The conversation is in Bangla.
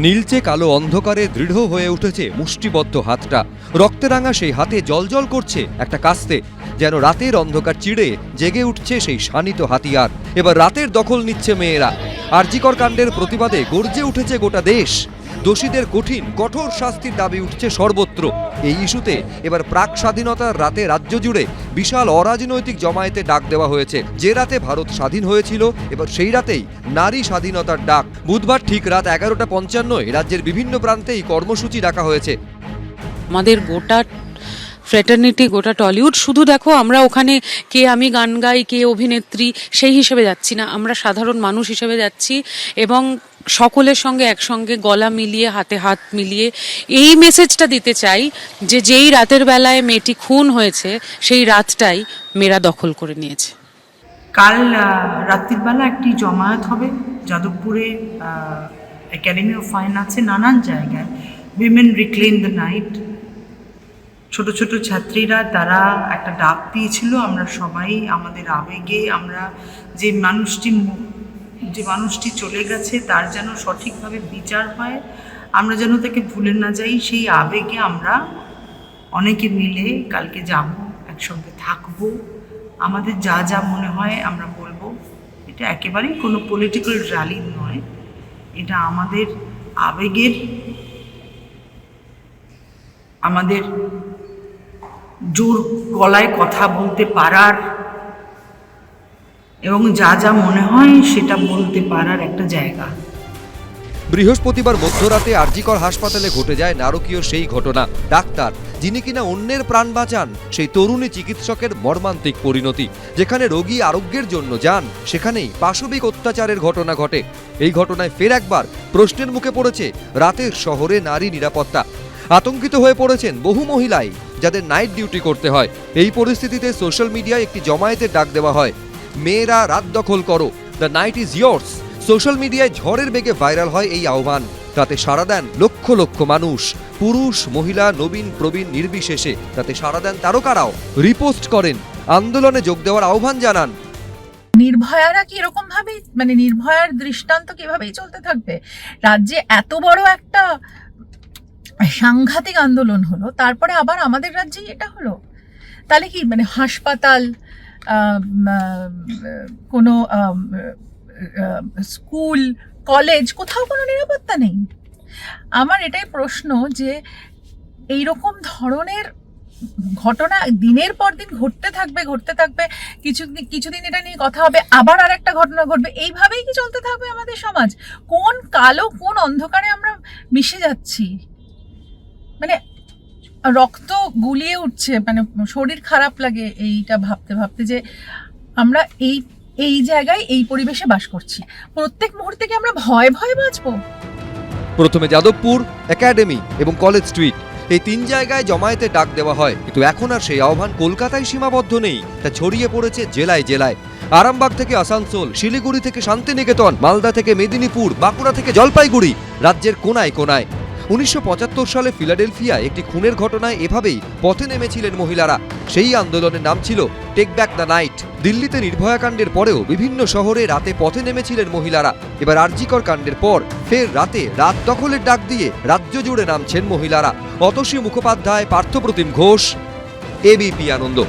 নীলচে কালো অন্ধকারে দৃঢ় হয়ে উঠেছে মুষ্টিবদ্ধ হাতটা। রক্তে রাঙা সেই হাতে জলজল করছে একটা কাস্তে, যেন রাতের অন্ধকার চিড়ে জেগে উঠছে সেই শানিত হাতিয়ার। এবার রাতের দখল নিচ্ছে মেয়েরা। আরজিকর কাণ্ডের প্রতিবাদে গর্জে উঠেছে গোটা দেশ। দোষীদের কঠিন কঠোর শাস্তির দাবি উঠছে সর্বত্র। এই ইস্যুতে এবার প্রাক স্বাধীনতার রাতে রাজ্য জুড়ে বিশাল অরাজনৈতিক জমায়েতে ডাক দেওয়া হয়েছে। যে রাতে ভারত স্বাধীন হয়েছিল, এবার সেই রাতেই নারী স্বাধীনতার ডাক। বুধবার ঠিক রাত 11:55 রাজ্যের বিভিন্ন প্রান্তেই কর্মসূচি ডাকা হয়েছে। আমাদের গোটা ফ্রেটার্নিটি, গোটা টলিউড, শুধু দেখো আমরা ওখানে কে আমি গান গাই, কে অভিনেত্রী সেই হিসেবে যাচ্ছি না, আমরা সাধারণ মানুষ হিসেবে যাচ্ছি এবং সকলের সঙ্গে একসঙ্গে গলা মিলিয়ে হাতে হাত মিলিয়ে এই মেসেজটা দিতে চাই যে যেই রাতের বেলায় মেয়েটি খুন হয়েছে সেই রাতটাই মেয়েরা দখল করে নিয়েছে। কাল রাত্রির বেলা একটি জমায়েত হবে যাদবপুরে, একাডেমি অফ ফাইন আর্টসে, নানান জায়গায় উইমেন রিক্লেম দ্য নাইট। ছোট ছোট ছাত্রীরা তারা একটা ডাক দিয়েছিল, আমরা সবাই আমাদের আবেগে, আমরা যে মানুষটি চলে গেছে তার যেন সঠিকভাবে বিচার হয়, আমরা যেন তাকে ভুলে না যাই, সেই আবেগে আমরা অনেকে মিলে কালকে যাব, একসঙ্গে থাকবো, আমাদের যা যা মনে হয় আমরা বলবো। এটা একেবারেই কোনো পলিটিক্যাল র্যালি নয়, এটা আমাদের আবেগের, আমাদের জোর গলায় কথা বলতে পারার এবং যা যা মনে হয় সেটা বলতে পারার একটা জায়গা। বৃহস্পতিবার মধ্যরাতে আরজিকর হাসপাতালে ঘটে যায় নারকীয় সেই ঘটনা। ডাক্তার, যিনি কিনা অন্যের প্রাণ বাঁচান, সেই তরুণী চিকিৎসকের মর্মান্তিক পরিণতি। যেখানে রোগী আরোগ্যের জন্য যান, সেখানেই পাশবিক অত্যাচারের ঘটনা ঘটে। এই ঘটনায় ফের একবার প্রশ্নের মুখে পড়েছে রাতের শহরে নারী নিরাপত্তা। আতঙ্কিত হয়ে পড়েছেন বহু মহিলাই, যাদের নাইট ডিউটি করতে হয়। এই পরিস্থিতিতে সোশ্যাল মিডিয়ায় একটি জমায়েতের ডাক দেওয়া হয়, মেয়েরা রাত দখল করো, the night is years. Social মিডিয়ায় ঝড়ের বেগে ভাইরাল হয় এই আহ্বান। তাতে সাড়া দেন লক্ষ লক্ষ মানুষ, পুরুষ মহিলা নবীন প্রবীণ নির্বিশেষে। তাতে সাড়া দেন তারকারাও, রিপোস্ট করেন, আন্দোলনে যোগ দেওয়ার আহ্বান জানান। নির্ভয়ারা কি এরকম ভাবে, মানে নির্ভয়ার দৃষ্টান্ত কিভাবেই চলতে থাকবে? রাজ্যে এত বড় একটা সাংঘাতিক আন্দোলন হলো, তারপরে আবার আমাদের রাজ্যেই এটা হলো। তাহলে কি মানে হাসপাতাল, কোনো স্কুল, কলেজ, কোথাও কোনো নিরাপত্তা নেই? আমার এটাই প্রশ্ন যে এইরকম ধরনের ঘটনা দিনের পর দিন ঘটতে থাকবে, কিছুদিন এটা নিয়ে কথা হবে, আবার আর একটা ঘটনা ঘটবে, এইভাবেই কি চলতে থাকবে আমাদের সমাজ? কোন কালো কোন অন্ধকারে আমরা মিশে যাচ্ছি, মানে রক্ত গুলিয়ে উঠছে, মানে শরীর খারাপ লাগে এইটা ভাবতে ভাবতে যে আমরা এই জায়গায় এই পরিবেশে বাস করছি। প্রত্যেক মুহূর্তে কি আমরা ভয়ে ভয়ে বাঁচবো? প্রথমে যাদবপুর, একাডেমি এবং কলেজ স্ট্রিট, এই তিন জায়গায় জমায়েতে ডাক দেওয়া হয়। কিন্তু এখন আর সেই আহ্বান কলকাতায় সীমাবদ্ধ নেই, তা ছড়িয়ে পড়েছে জেলায় জেলায়। আরামবাগ থেকে আসানসোল, শিলিগুড়ি থেকে শান্তিনিকেতন, মালদা থেকে মেদিনীপুর, বাঁকুড়া থেকে জলপাইগুড়ি, রাজ্যের কোনায় কোনায়। 1975 সালে ফিলাডেলফিয়ায় একটি খুনের ঘটনায় এভাবেই পথে নেমেছিলেন মহিলারা। সেই আন্দোলনের নাম ছিল টেক ব্যাক দ্য নাইট। দিল্লিতে নির্ভয়া কাণ্ডের পরেও বিভিন্ন শহরে রাতে পথে নেমেছিলেন মহিলারা। এবার আরজিকর কাণ্ডের পর ফের রাতে রাত দখলের ডাক দিয়ে রাজ্য জুড়ে নামছেন মহিলারা। অতসী মুখোপাধ্যায়, পার্থপ্রতিম ঘোষ, এবিপি আনন্দ।